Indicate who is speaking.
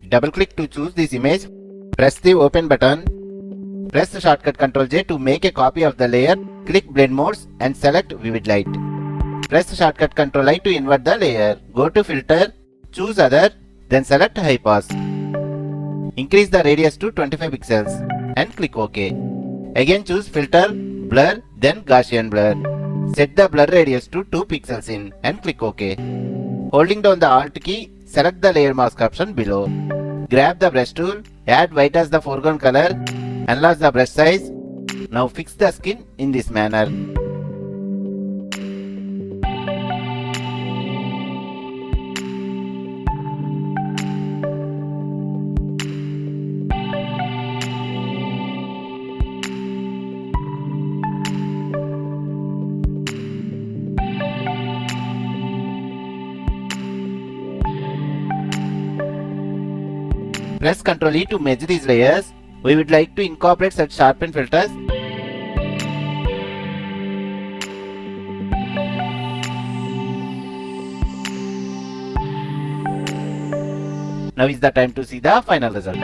Speaker 1: Double click to choose this image. Press the open button. Press the shortcut Ctrl J to make a copy of the layer. Click blend modes and select vivid light. Press the shortcut Ctrl I to invert the layer. Go to filter, choose other, then select high pass. Increase the radius to 25 pixels and click OK. Again choose filter, blur, then Gaussian blur. Set the blur radius to 2 pixels in and click OK. Holding down the Alt key, select the layer mask option below. Grab the brush tool, add white as the foreground color, enlarge the brush size. Now fix the skin in this manner. Press Ctrl E to merge these layers. We would like to incorporate such sharpen filters. Now is the time to see the final result.